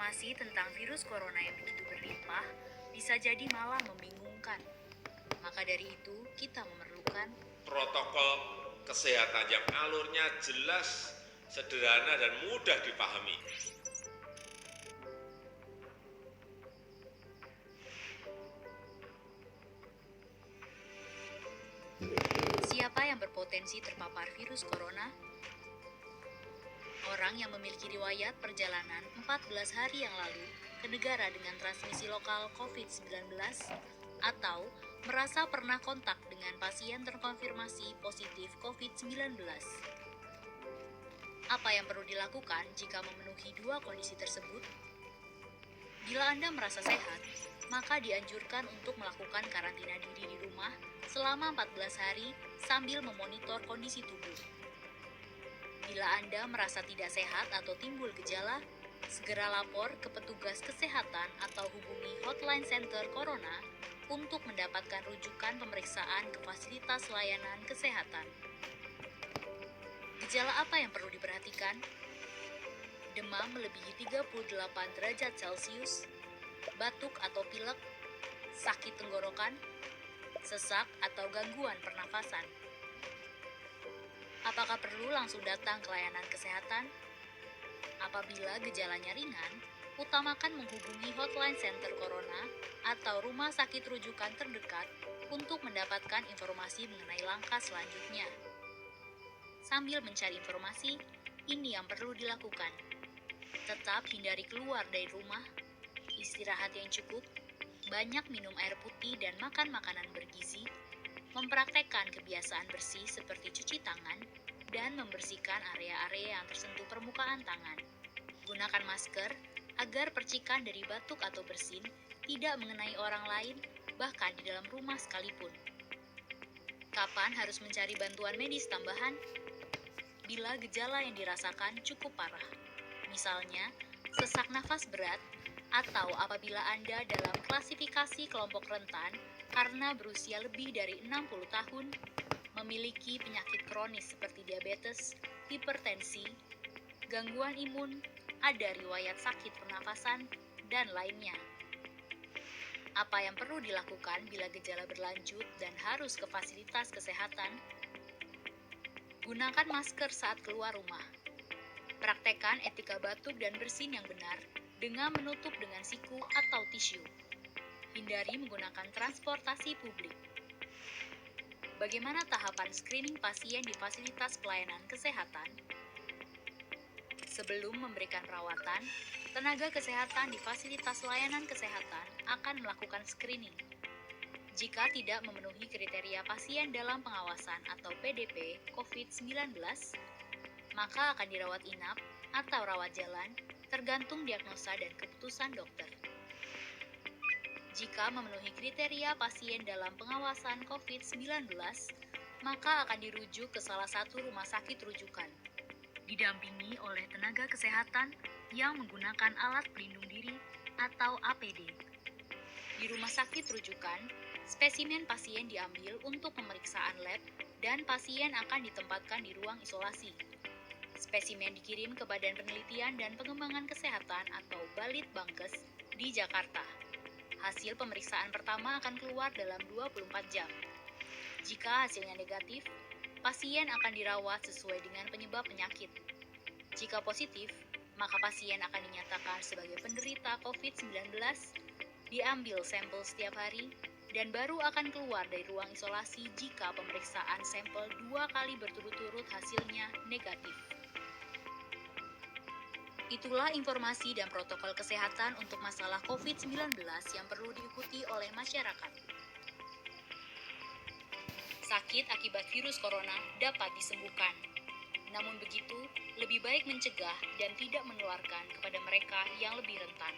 Informasi tentang virus corona yang begitu berlimpah bisa jadi malah membingungkan. Maka dari itu, kita memerlukan protokol kesehatan yang alurnya jelas, sederhana, dan mudah dipahami. siapa yang berpotensi terpapar virus corona. Orang yang memiliki riwayat perjalanan 14 hari yang lalu ke negara dengan transmisi lokal COVID-19 atau merasa pernah kontak dengan pasien terkonfirmasi positif COVID-19. Apa yang perlu dilakukan jika memenuhi dua kondisi tersebut? Bila Anda merasa sehat, maka dianjurkan untuk melakukan karantina diri di rumah selama 14 hari sambil memonitor kondisi tubuh. Bila Anda merasa tidak sehat atau timbul gejala, segera lapor ke petugas kesehatan atau hubungi Hotline Center Corona untuk mendapatkan rujukan pemeriksaan ke fasilitas layanan kesehatan. Gejala apa yang perlu diperhatikan? Demam melebihi 38 derajat Celcius, batuk atau pilek, sakit tenggorokan, sesak atau gangguan pernafasan. Apakah perlu langsung datang ke layanan kesehatan? Apabila gejalanya ringan, utamakan menghubungi Hotline Center Corona atau rumah sakit rujukan terdekat untuk mendapatkan informasi mengenai langkah selanjutnya. Sambil mencari informasi, ini yang perlu dilakukan. Tetap hindari keluar dari rumah, istirahat yang cukup, banyak minum air putih dan makan makanan bergizi, mempraktekkan kebiasaan bersih seperti cuci tangan, dan membersihkan area-area yang tersentuh permukaan tangan. Gunakan masker agar percikan dari batuk atau bersin tidak mengenai orang lain, bahkan di dalam rumah sekalipun. Kapan harus mencari bantuan medis tambahan? Bila gejala yang dirasakan cukup parah, misalnya sesak nafas berat, atau apabila Anda dalam klasifikasi kelompok rentan karena berusia lebih dari 60 tahun, memiliki penyakit kronis seperti diabetes, hipertensi, gangguan imun, ada riwayat sakit pernafasan, dan lainnya. Apa yang perlu dilakukan bila gejala berlanjut dan harus ke fasilitas kesehatan? Gunakan masker saat keluar rumah. Praktekkan etika batuk dan bersin yang benar dengan menutup dengan siku atau tisu. Hindari menggunakan transportasi publik. Bagaimana tahapan screening pasien di fasilitas pelayanan kesehatan? Sebelum memberikan perawatan, tenaga kesehatan di fasilitas layanan kesehatan akan melakukan screening. Jika tidak memenuhi kriteria pasien dalam pengawasan atau PDP COVID-19, maka akan dirawat inap atau rawat jalan, tergantung diagnosa dan keputusan dokter. Jika memenuhi kriteria pasien dalam pengawasan COVID-19, maka akan dirujuk ke salah satu rumah sakit rujukan, didampingi oleh tenaga kesehatan yang menggunakan alat pelindung diri atau APD. Di rumah sakit rujukan, spesimen pasien diambil untuk pemeriksaan lab dan pasien akan ditempatkan di ruang isolasi. Spesimen dikirim ke Badan Penelitian dan Pengembangan Kesehatan atau Balitbangkes di Jakarta. Hasil pemeriksaan pertama akan keluar dalam 24 jam. Jika hasilnya negatif, pasien akan dirawat sesuai dengan penyebab penyakit. Jika positif, maka pasien akan dinyatakan sebagai penderita COVID-19, diambil sampel setiap hari, dan baru akan keluar dari ruang isolasi jika pemeriksaan sampel 2 kali berturut-turut hasilnya negatif. Itulah informasi dan protokol kesehatan untuk masalah COVID-19 yang perlu diikuti oleh masyarakat. Sakit akibat virus corona dapat disembuhkan. Namun begitu, lebih baik mencegah dan tidak menularkan kepada mereka yang lebih rentan.